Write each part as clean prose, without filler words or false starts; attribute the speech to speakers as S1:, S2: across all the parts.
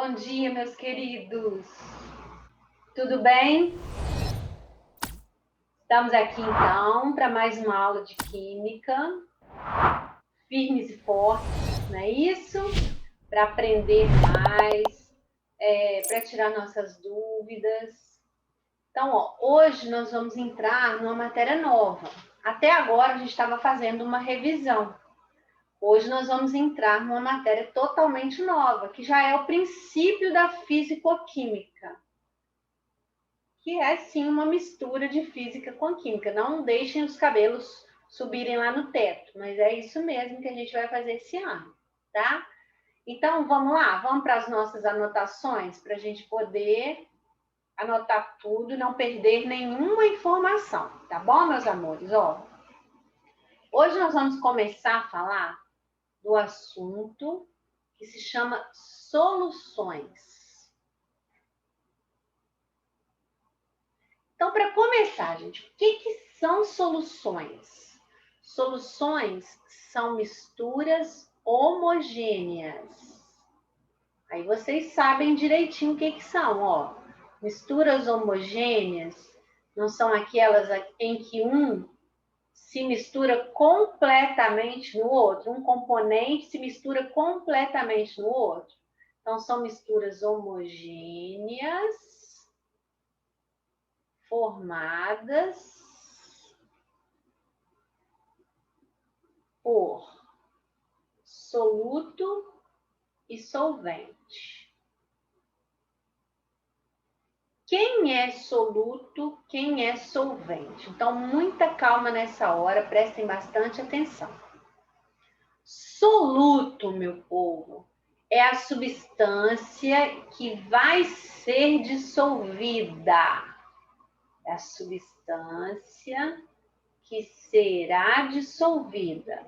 S1: Bom dia, meus queridos. Tudo bem? Estamos aqui, então, para mais uma aula de Química. Firmes e fortes, não é isso? Para aprender mais, para tirar nossas dúvidas. Então, hoje nós vamos entrar numa matéria nova. Até agora a gente estava fazendo uma revisão. Hoje nós vamos entrar numa matéria totalmente nova, que já é o princípio da físico-química, que é sim uma mistura de física com química. Não deixem os cabelos subirem lá no teto, mas é isso mesmo que a gente vai fazer esse ano, tá? Então, vamos lá, vamos para as nossas anotações, para a gente poder anotar tudo e não perder nenhuma informação, tá bom, meus amores? Ó, hoje nós vamos começar a falar do assunto que se chama soluções. Então, para começar, gente, o que são soluções? Soluções são misturas homogêneas. Aí vocês sabem direitinho o que são, ó. Misturas homogêneas não são aquelas em que um se mistura completamente no outro, um componente se mistura completamente no outro. Então, são misturas homogêneas, formadas por soluto e solvente. Quem é soluto, quem é solvente? Então, muita calma nessa hora, prestem bastante atenção. Soluto, meu povo, é a substância que vai ser dissolvida. É a substância que será dissolvida.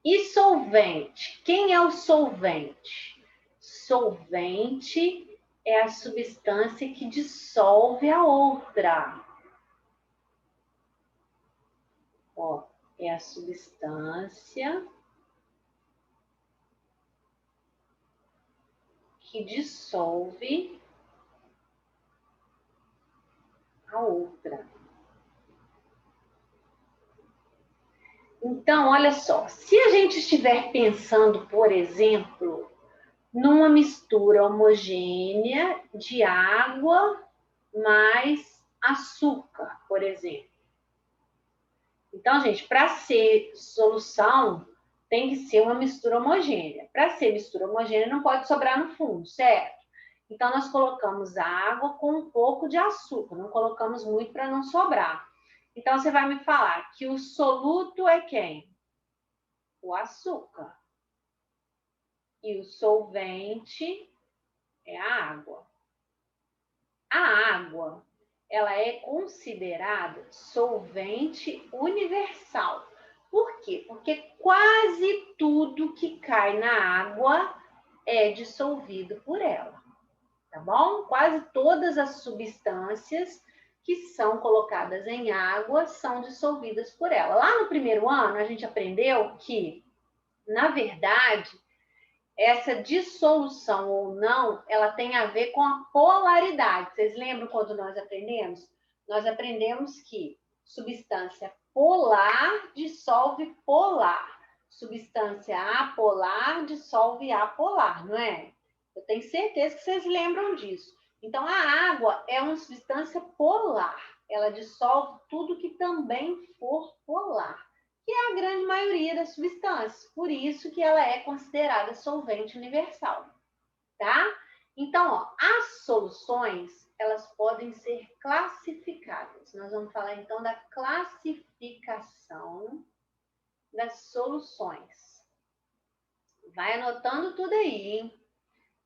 S1: E solvente? Quem é o solvente? Solvente é a substância que dissolve a outra. Ó, é a substância que dissolve a outra. Então, olha só, se a gente estiver pensando, por exemplo, numa mistura homogênea de água mais açúcar, por exemplo. Então, gente, para ser solução, tem que ser uma mistura homogênea. Para ser mistura homogênea, não pode sobrar no fundo, certo? Então, nós colocamos água com um pouco de açúcar, não colocamos muito para não sobrar. Então, você vai me falar que o soluto é quem? O açúcar. E o solvente é a água. A água, ela é considerada solvente universal. Por quê? Porque quase tudo que cai na água é dissolvido por ela, tá bom? Quase todas as substâncias que são colocadas em água são dissolvidas por ela. Lá no primeiro ano, a gente aprendeu que, na verdade, essa dissolução ou não, ela tem a ver com a polaridade. Vocês lembram quando nós aprendemos? Nós aprendemos que substância polar dissolve polar. Substância apolar dissolve apolar, não é? Eu tenho certeza que vocês lembram disso. Então, a água é uma substância polar. Ela dissolve tudo que também for polar, que é a grande grande maioria das substâncias. Por isso que ela é considerada solvente universal, tá? Então, ó, as soluções, elas podem ser classificadas. Nós vamos falar, então, da classificação das soluções. Vai anotando tudo aí, hein?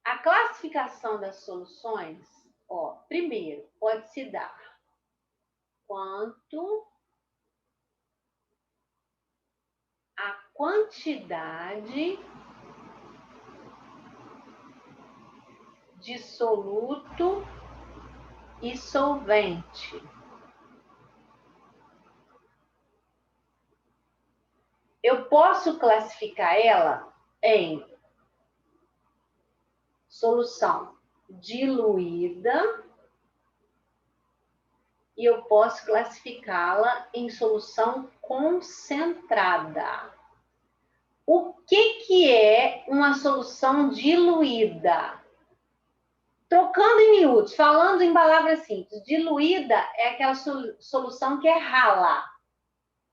S1: A classificação das soluções, ó, primeiro, pode se dar quanto a quantidade de soluto e solvente. Eu posso classificar ela em solução diluída e eu posso classificá-la em solução concentrada. O que é uma solução diluída? Trocando em miúdos, falando em palavras simples, diluída é aquela solução que é rala.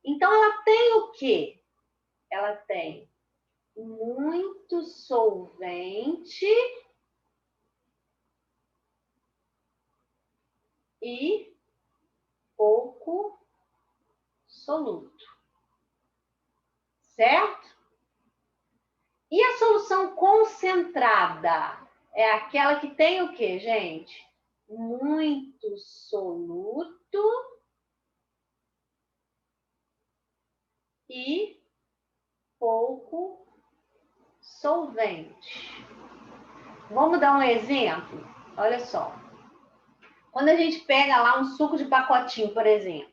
S1: Então, ela tem o quê? Ela tem muito solvente e pouco soluto. Certo? E a solução concentrada é aquela que tem o quê, gente? Muito soluto e pouco solvente. Vamos dar um exemplo? Olha só. Quando a gente pega lá um suco de pacotinho, por exemplo.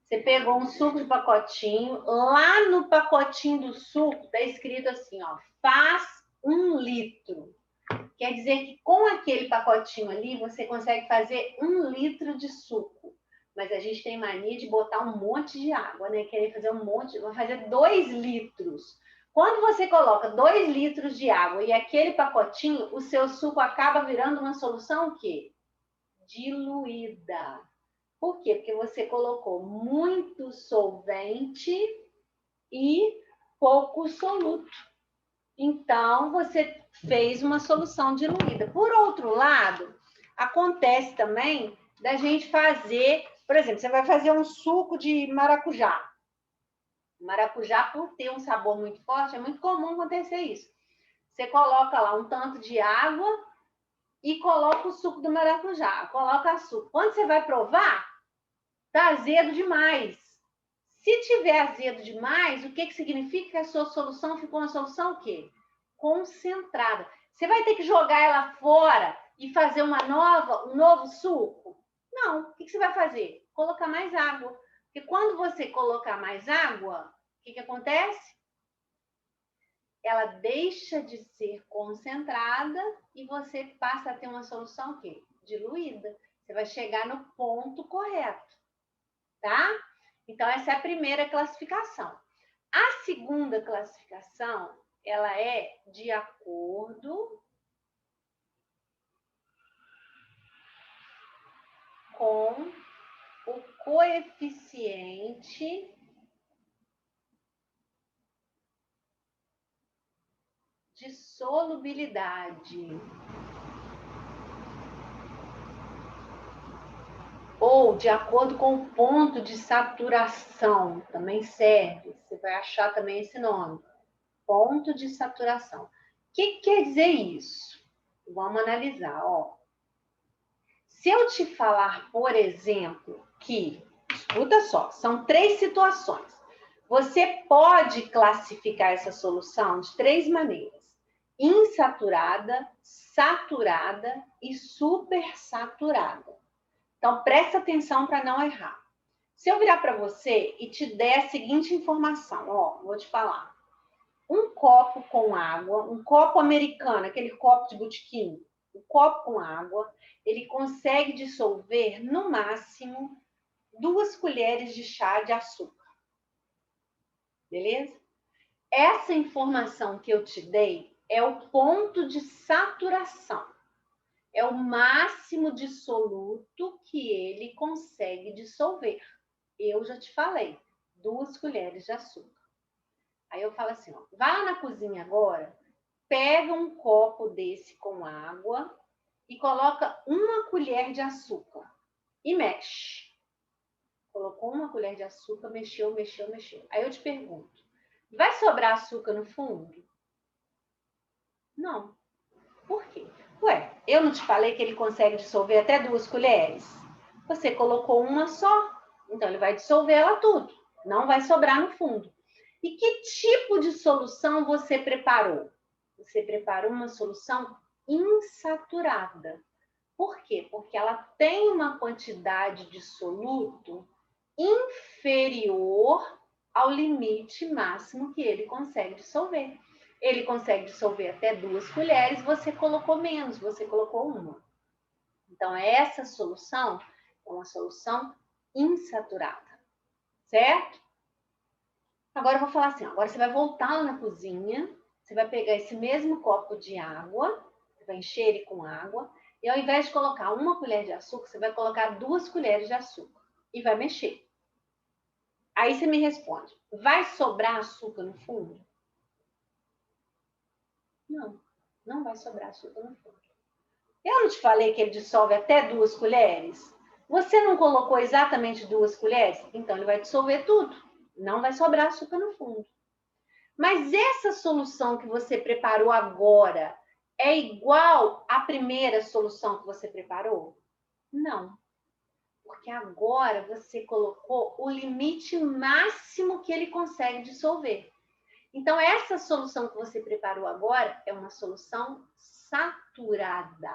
S1: Você pegou um suco de pacotinho, lá no pacotinho do suco está escrito assim, ó, faz 1 litro. Quer dizer que com aquele pacotinho ali, você consegue fazer 1 litro de suco. Mas a gente tem mania de botar um monte de água, né? Querer fazer um monte, vou fazer 2 litros. Quando você coloca 2 litros de água e aquele pacotinho, o seu suco acaba virando uma solução o quê? Diluída. Por quê? Porque você colocou muito solvente e pouco soluto. Então, você fez uma solução diluída. Por outro lado, acontece também da gente fazer, por exemplo, você vai fazer um suco de maracujá. Maracujá, por ter um sabor muito forte, é muito comum acontecer isso. Você coloca lá um tanto de água e coloca o suco do maracujá, coloca açúcar. Quando você vai provar, tá azedo demais. Se tiver azedo demais, o que significa que a sua solução ficou uma solução o quê? Concentrada. Você vai ter que jogar ela fora e fazer um novo suco? Não. O que você vai fazer? Colocar mais água. Porque quando você colocar mais água, o que acontece? Ela deixa de ser concentrada e você passa a ter uma solução o quê? Diluída. Você vai chegar no ponto correto, tá? Então, essa é a primeira classificação. A segunda classificação, ela é de acordo com o coeficiente de solubilidade. Ou de acordo com o ponto de saturação, também serve. Você vai achar também esse nome. Ponto de saturação. O que quer dizer isso? Vamos analisar, ó. Se eu te falar, por exemplo, que, escuta só, são 3 situações. Você pode classificar essa solução de 3 maneiras: insaturada, saturada e supersaturada. Então, presta atenção para não errar. Se eu virar para você e te der a seguinte informação, ó, vou te falar. Um copo com água, um copo americano, aquele copo de botequim, um copo com água, ele consegue dissolver, no máximo, 2 colheres de chá de açúcar. Beleza? Essa informação que eu te dei é o ponto de saturação. É o máximo de soluto que ele consegue dissolver. Eu já te falei, 2 colheres de açúcar. Aí eu falo assim, ó, vai lá na cozinha agora, pega um copo desse com água e coloca uma colher de açúcar e mexe. Colocou uma colher de açúcar, mexeu, mexeu, mexeu. Aí eu te pergunto, vai sobrar açúcar no fundo? Não. Por quê? Ué, eu não te falei que ele consegue dissolver até 2 colheres? Você colocou uma só, então ele vai dissolver ela tudo. Não vai sobrar no fundo. E que tipo de solução você preparou? Você preparou uma solução insaturada. Por quê? Porque ela tem uma quantidade de soluto inferior ao limite máximo que ele consegue dissolver. Ele consegue dissolver até 2 colheres, você colocou menos, você colocou uma. Então, essa solução é uma solução insaturada, certo? Agora eu vou falar assim, agora você vai voltar lá na cozinha, você vai pegar esse mesmo copo de água, você vai encher ele com água, e ao invés de colocar uma colher de açúcar, você vai colocar 2 colheres de açúcar e vai mexer. Aí você me responde, vai sobrar açúcar no fundo? Não, não vai sobrar açúcar no fundo. Eu não te falei que ele dissolve até 2 colheres? Você não colocou exatamente 2 colheres? Então ele vai dissolver tudo. Não vai sobrar açúcar no fundo. Mas essa solução que você preparou agora é igual à primeira solução que você preparou? Não. Porque agora você colocou o limite máximo que ele consegue dissolver. Então, essa solução que você preparou agora é uma solução saturada.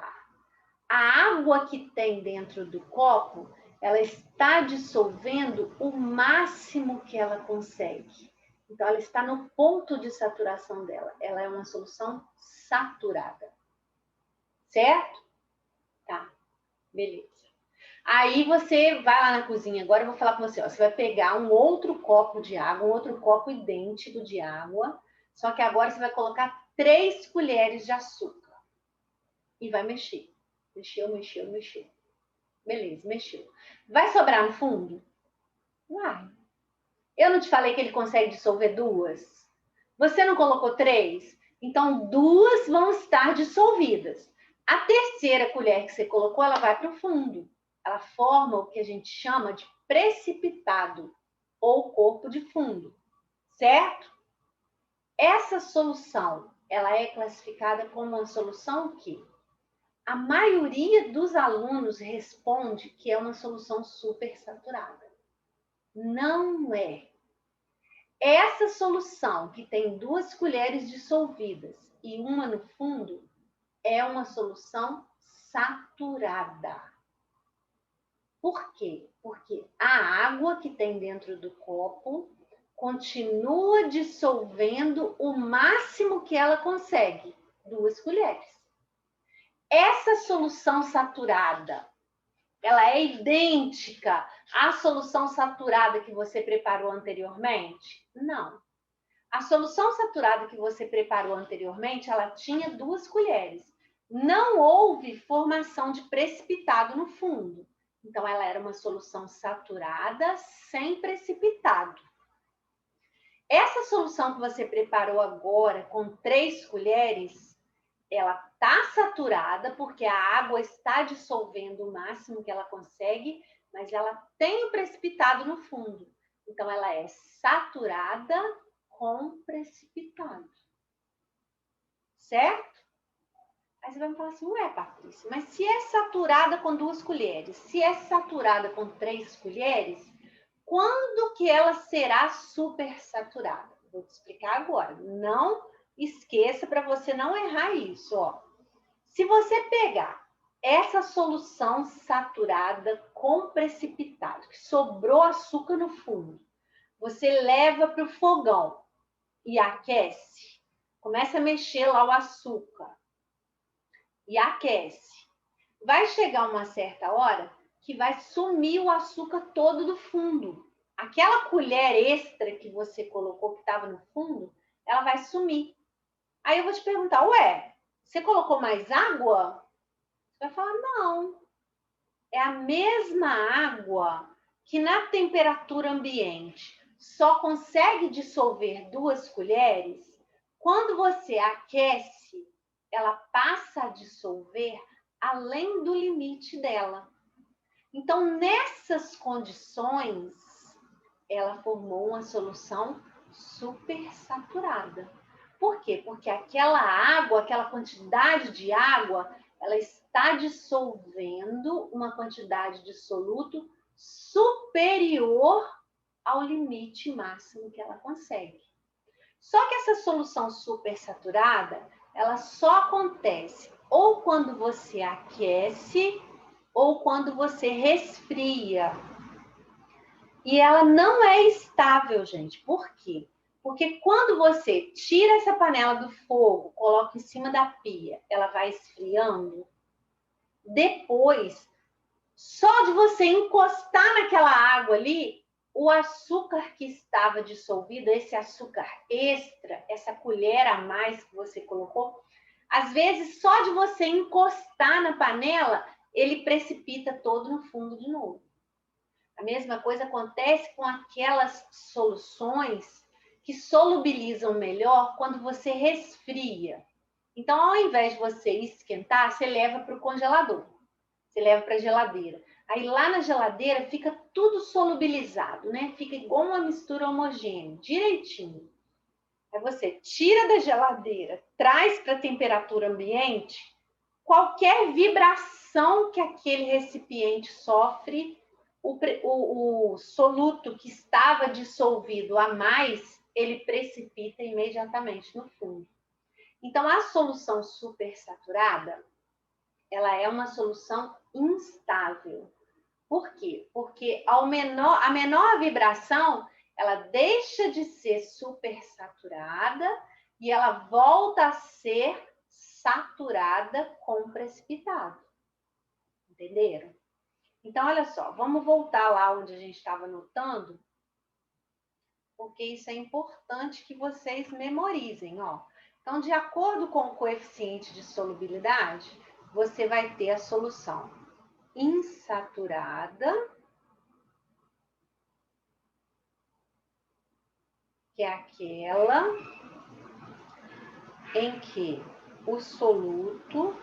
S1: A água que tem dentro do copo, ela está dissolvendo o máximo que ela consegue. Então, ela está no ponto de saturação dela. Ela é uma solução saturada. Certo? Tá, beleza. Aí você vai lá na cozinha, agora eu vou falar com você, ó, você vai pegar um outro copo de água, um outro copo idêntico de água, só que agora você vai colocar 3 colheres de açúcar e vai mexer. Mexeu, mexeu, mexeu. Beleza, mexeu. Vai sobrar no fundo? Vai. Eu não te falei que ele consegue dissolver 2? Você não colocou 3? Então 2 vão estar dissolvidas. A terceira colher que você colocou, ela vai para o fundo. Ela forma o que a gente chama de precipitado ou corpo de fundo, certo? Essa solução, ela é classificada como uma solução que a maioria dos alunos responde que é uma solução supersaturada. Não é. Essa solução, que tem 2 colheres dissolvidas e uma no fundo, é uma solução saturada. Por quê? Porque a água que tem dentro do copo continua dissolvendo o máximo que ela consegue, 2 colheres. Essa solução saturada, ela é idêntica à solução saturada que você preparou anteriormente? Não. A solução saturada que você preparou anteriormente, ela tinha 2 colheres. Não houve formação de precipitado no fundo. Então, ela era uma solução saturada sem precipitado. Essa solução que você preparou agora com 3 colheres, ela está saturada porque a água está dissolvendo o máximo que ela consegue, mas ela tem o precipitado no fundo. Então, ela é saturada com precipitado. Certo? Aí você vai me falar assim, ué, Patrícia, mas se é saturada com 2 colheres, se é saturada com 3 colheres, quando que ela será supersaturada? Vou te explicar agora. Não esqueça para você não errar isso, ó. Se você pegar essa solução saturada com precipitado, que sobrou açúcar no fundo, você leva para o fogão e aquece. Começa a mexer lá o açúcar e aquece. Vai chegar uma certa hora que vai sumir o açúcar todo do fundo. Aquela colher extra que você colocou que estava no fundo, ela vai sumir. Aí eu vou te perguntar, ué, você colocou mais água? Você vai falar, não. É a mesma água que na temperatura ambiente só consegue dissolver 2 colheres, quando você aquece, ela passa a dissolver além do limite dela. Então, nessas condições, ela formou uma solução supersaturada. Por quê? Porque aquela água, aquela quantidade de água, ela está dissolvendo uma quantidade de soluto superior ao limite máximo que ela consegue. Só que essa solução supersaturada, ela só acontece ou quando você aquece ou quando você resfria. E ela não é estável, gente. Por quê? Porque quando você tira essa panela do fogo, coloca em cima da pia, ela vai esfriando. Depois, só de você encostar naquela água ali, o açúcar que estava dissolvido, esse açúcar extra, essa colher a mais que você colocou, às vezes só de você encostar na panela, ele precipita todo no fundo de novo. A mesma coisa acontece com aquelas soluções que solubilizam melhor quando você resfria. Então, ao invés de você esquentar, você leva para o congelador. Você leva para a geladeira. Aí lá na geladeira fica tudo solubilizado, né? Fica igual uma mistura homogênea, direitinho. Aí você tira da geladeira, traz para a temperatura ambiente, qualquer vibração que aquele recipiente sofre, o soluto que estava dissolvido a mais, ele precipita imediatamente no fundo. Então, a solução supersaturada, ela é uma solução instável. Por quê? Porque a menor vibração, ela deixa de ser supersaturada e ela volta a ser saturada com precipitado. Entenderam? Então, olha só, vamos voltar lá onde a gente estava anotando, porque isso é importante que vocês memorizem, ó. Então, de acordo com o coeficiente de solubilidade, você vai ter a solução insaturada, que é aquela em que o soluto,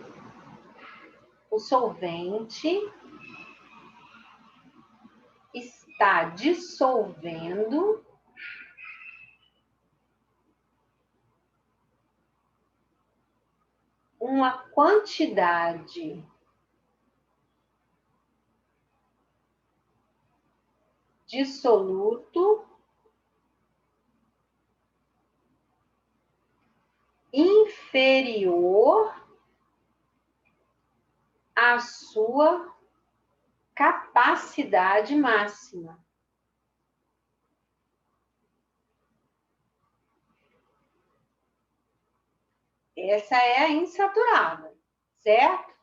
S1: o solvente, está dissolvendo uma quantidade de soluto inferior à sua capacidade máxima. Essa é a insaturada, certo?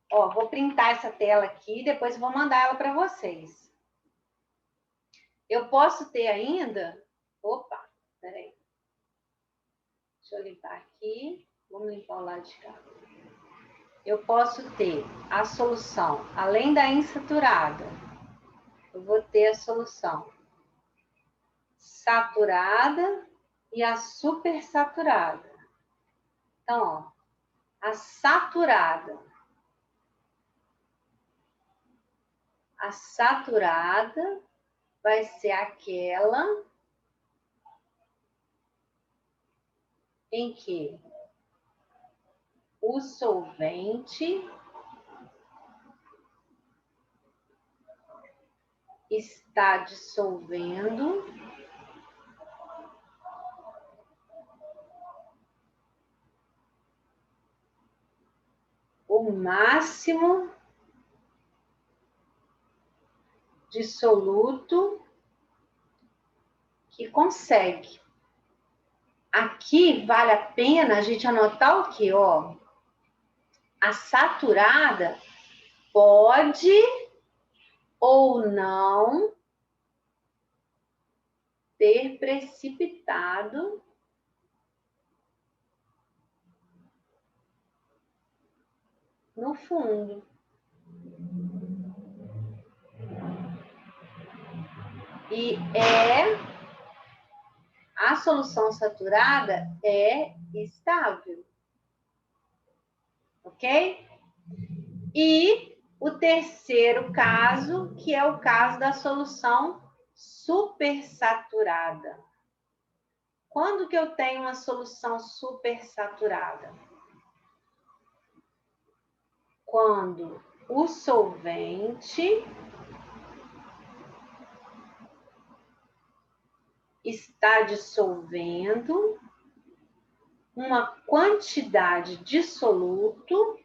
S1: Ó, vou printar essa tela aqui, depois vou mandar ela para vocês. Eu posso ter ainda... Opa, peraí. Deixa eu limpar aqui. Vamos limpar o lado de cá. Eu posso ter a solução, além da insaturada, eu vou ter a solução saturada e a supersaturada. Então, ó, a saturada vai ser aquela em que o solvente está dissolvendo o máximo de soluto que consegue. Aqui vale a pena a gente anotar o quê? Ó, a saturada pode ou não ter precipitado no fundo. E é A solução saturada é estável. Ok? E o terceiro caso, que é o caso da solução supersaturada. Quando que eu tenho uma solução supersaturada? Quando o solvente está dissolvendo uma quantidade de soluto.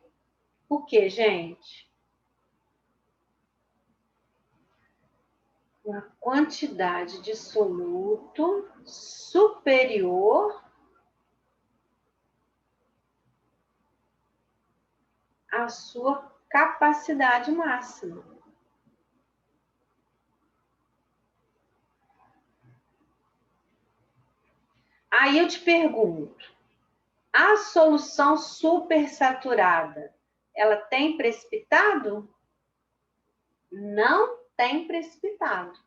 S1: O que, gente? Uma quantidade de soluto superior à sua capacidade máxima. Aí eu te pergunto, a solução supersaturada, ela tem precipitado? Não tem precipitado.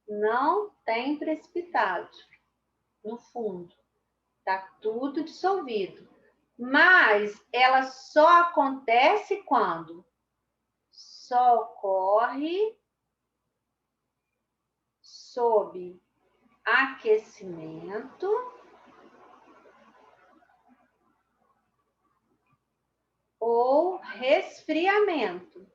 S1: Não tem precipitado no fundo. Está tudo dissolvido. Mas ela só acontece quando? Só ocorre sob aquecimento ou resfriamento.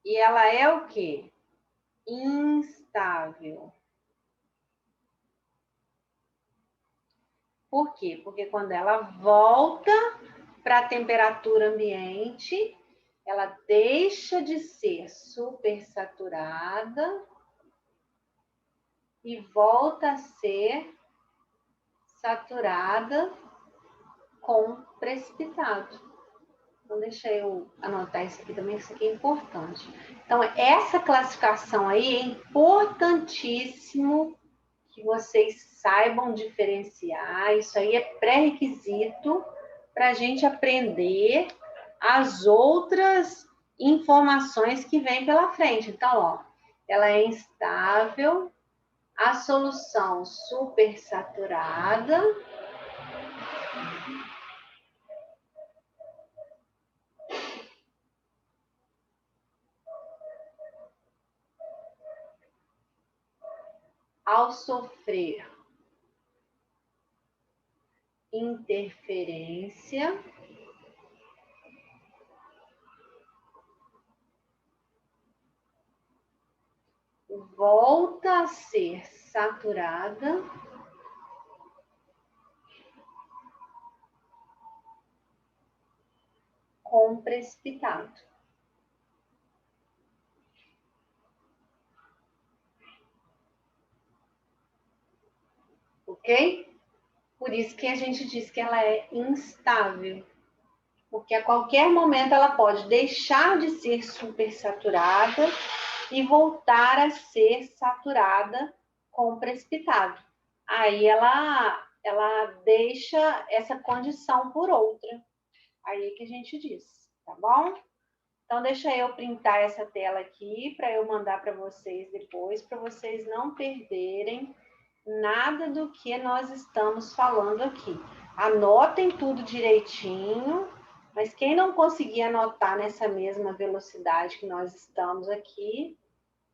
S1: E ela é o quê? Instável. Por quê? Porque quando ela volta para a temperatura ambiente, ela deixa de ser supersaturada e volta a ser saturada com precipitado. Então, deixa eu anotar isso aqui também, que isso aqui é importante. Então, essa classificação aí é importantíssimo que vocês saibam diferenciar. Isso aí é pré-requisito para a gente aprender as outras informações que vêm pela frente. Então, ó, ela é instável, a solução supersaturada, ao sofrer interferência volta a ser saturada com precipitado. Ok? Por isso que a gente diz que ela é instável. Porque a qualquer momento ela pode deixar de ser supersaturada e voltar a ser saturada com precipitado. Aí ela deixa essa condição por outra. Aí que a gente diz, tá bom? Então, deixa eu printar essa tela aqui para eu mandar para vocês depois, para vocês não perderem nada do que nós estamos falando aqui. Anotem tudo direitinho, mas quem não conseguir anotar nessa mesma velocidade que nós estamos aqui,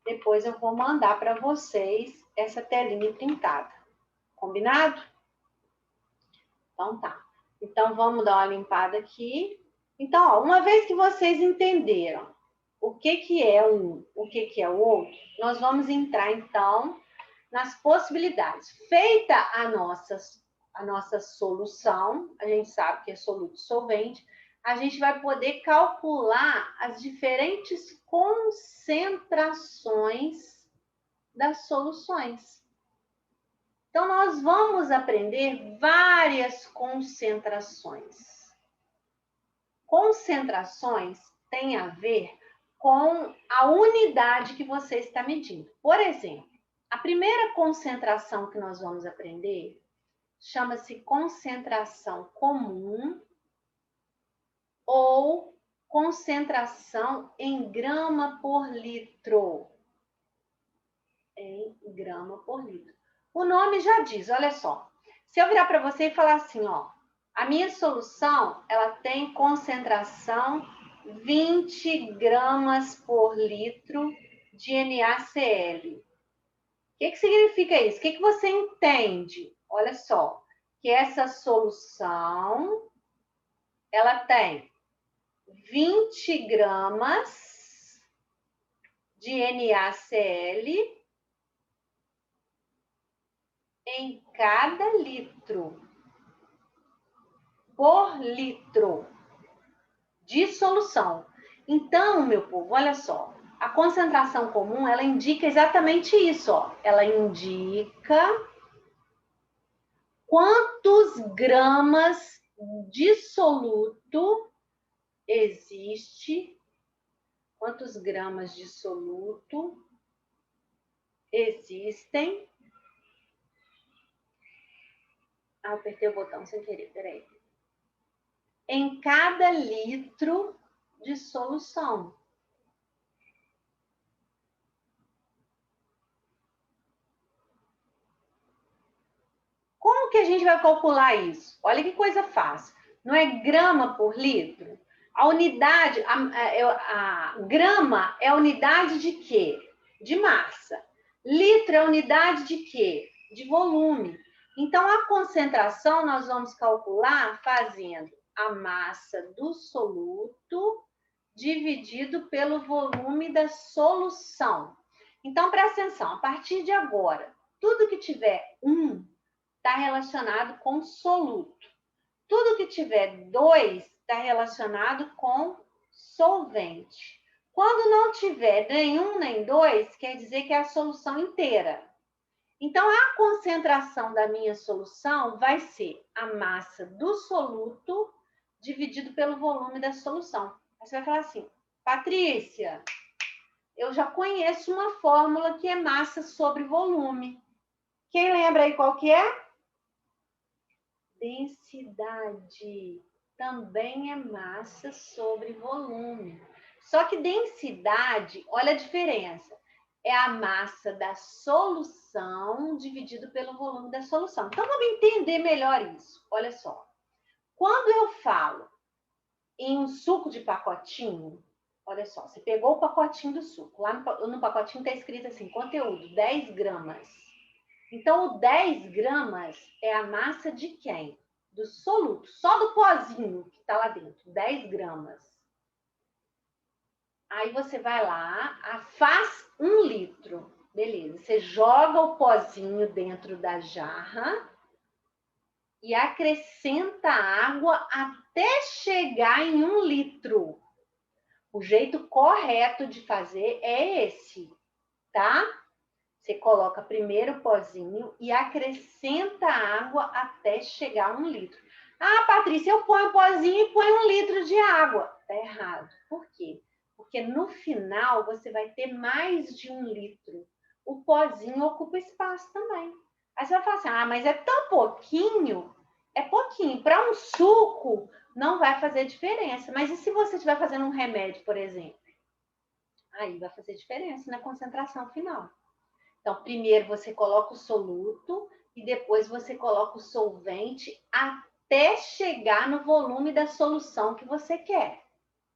S1: depois eu vou mandar para vocês essa telinha printada. Combinado? Então tá. Então vamos dar uma limpada aqui. Então, ó, uma vez que vocês entenderam o que é um, o que é o outro, nós vamos entrar então nas possibilidades. Feita a nossa solução, a gente sabe que é soluto solvente, a gente vai poder calcular as diferentes concentrações das soluções. Então, nós vamos aprender várias concentrações. Concentrações têm a ver com a unidade que você está medindo. Por exemplo, a primeira concentração que nós vamos aprender chama-se concentração comum ou concentração em grama por litro. Em grama por litro. O nome já diz, olha só. Se eu virar para você e falar assim, ó, a minha solução, ela tem concentração 20 gramas por litro de NaCl. O que significa isso? O que você entende? Olha só, que essa solução, ela tem 20 gramas de NaCl em cada litro, por litro de solução. Então, meu povo, olha só, a concentração comum, ela indica exatamente isso, ó. Ela indica quantos gramas de soluto existe, quantos gramas de soluto existem. Ah, apertei o botão sem querer, peraí. Em cada litro de solução. Como que a gente vai calcular isso? Olha que coisa fácil. Não é grama por litro? A unidade, a grama é a unidade de quê? De massa. Litro é a unidade de quê? De volume. Então, a concentração nós vamos calcular fazendo a massa do soluto dividido pelo volume da solução. Então, presta atenção, a partir de agora, tudo que tiver 1 está relacionado com soluto. Tudo que tiver 2 está relacionado com solvente. Quando não tiver nenhum nem 2, quer dizer que é a solução inteira. Então, a concentração da minha solução vai ser a massa do soluto dividido pelo volume da solução. Aí você vai falar assim, Patrícia, eu já conheço uma fórmula que é massa sobre volume. Quem lembra aí qual que é? Densidade. Também é massa sobre volume. Só que densidade, olha a diferença. É a massa da solução dividido pelo volume da solução. Então, vamos entender melhor isso. Olha só. Quando eu falo em um suco de pacotinho, olha só, você pegou o pacotinho do suco. Lá no pacotinho está escrito assim, conteúdo, 10 gramas. Então, o 10 gramas é a massa de quem? Do soluto, só do pozinho que está lá dentro, 10 gramas. Aí você vai lá, faz 1 litro. Beleza, você joga o pozinho dentro da jarra e acrescenta água até chegar em 1 litro. O jeito correto de fazer é esse, tá? Você coloca primeiro o pozinho e acrescenta água até chegar a 1 litro. Ah, Patrícia, eu ponho o pozinho e ponho 1 litro de água. Tá errado. Por quê? Porque no final você vai ter mais de 1 litro. O pozinho ocupa espaço também. Aí você vai falar assim, ah, mas é tão pouquinho. É pouquinho. Para um suco, não vai fazer diferença. Mas e se você estiver fazendo um remédio, por exemplo? Aí vai fazer diferença na concentração final. Então, primeiro você coloca o soluto e depois você coloca o solvente até chegar no volume da solução que você quer,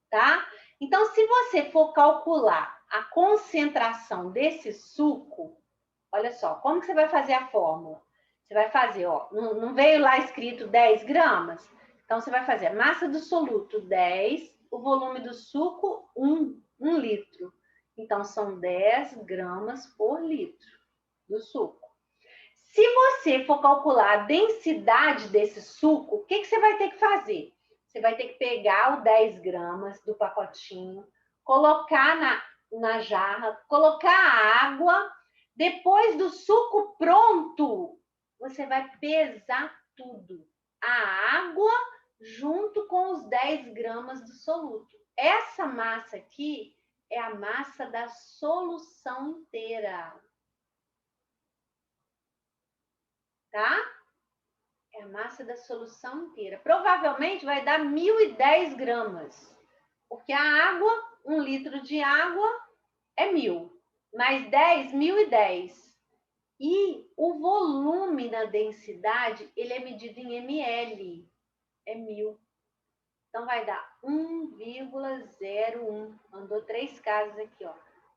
S1: tá? Então, se você for calcular a concentração desse suco, olha só, como que você vai fazer a fórmula? Você vai fazer, ó, não veio lá escrito 10 gramas? Então, você vai fazer a massa do soluto 10, o volume do suco 1 litro. Então, são 10 gramas por litro do suco. Se você for calcular a densidade desse suco, o que você vai ter que fazer? Você vai ter que pegar o 10 gramas do pacotinho, colocar na jarra, colocar a água. Depois do suco pronto, você vai pesar tudo. A água junto com os 10 gramas do soluto. Essa massa aqui é a massa da solução inteira. Tá? É a massa da solução inteira. Provavelmente vai dar 1.010 gramas. Porque a água, 1 litro de água é 1.000, mais 10, 1.010. E o volume da densidade, ele é medido em ml, é 1.000. Então, vai dar 1,01. Mandou 3 casas aqui, ó.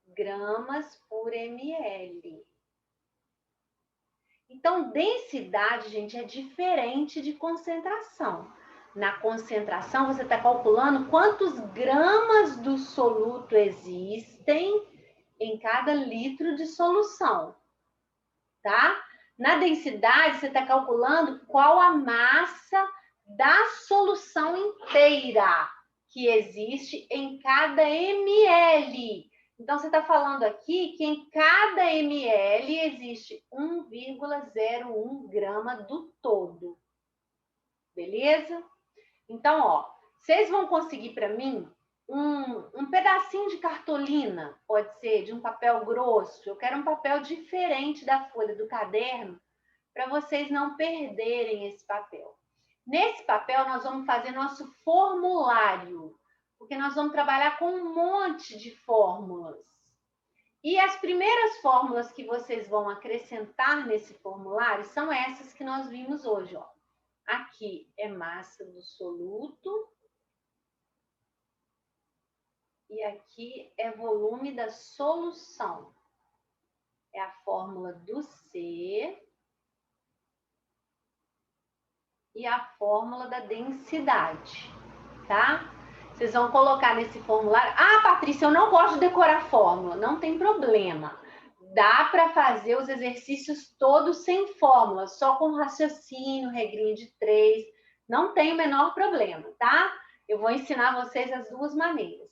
S1: Gramas por ml. Então, densidade, gente, é diferente de concentração. Na concentração, você está calculando quantos gramas do soluto existem em cada litro de solução, tá? Na densidade, você está calculando qual a massa da solução inteira que existe em cada ml. Então, você está falando aqui que em cada ml existe 1,01 grama do todo. Beleza? Então, ó, vocês vão conseguir para mim um pedacinho de cartolina, pode ser de um papel grosso. Eu quero um papel diferente da folha do caderno para vocês não perderem esse papel. Nesse papel, nós vamos fazer nosso formulário, porque nós vamos trabalhar com um monte de fórmulas. E as primeiras fórmulas que vocês vão acrescentar nesse formulário são essas que nós vimos hoje, ó. Aqui é massa do soluto. E aqui é volume da solução. É a fórmula do C e a fórmula da densidade, tá? Vocês vão colocar nesse formulário. Ah, Patrícia, eu não gosto de decorar fórmula. Não tem problema. Dá para fazer os exercícios todos sem fórmula, só com raciocínio, regrinha de 3. Não tem o menor problema, tá? Eu vou ensinar vocês as duas maneiras.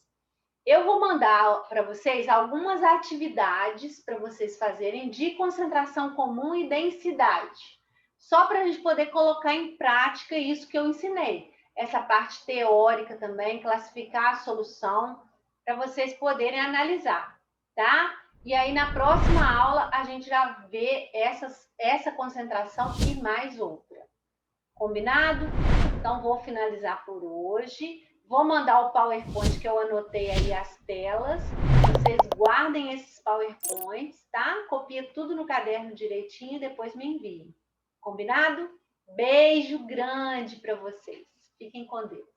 S1: Eu vou mandar para vocês algumas atividades para vocês fazerem de concentração comum e densidade. Só para a gente poder colocar em prática isso que eu ensinei. Essa parte teórica também, classificar a solução, para vocês poderem analisar, tá? E aí, na próxima aula, a gente já vê essa concentração e mais outra. Combinado? Então, vou finalizar por hoje. Vou mandar o PowerPoint que eu anotei aí as telas. Vocês guardem esses PowerPoints, tá? Copia tudo no caderno direitinho e depois me enviem. Combinado? Beijo grande para vocês. Fiquem com Deus.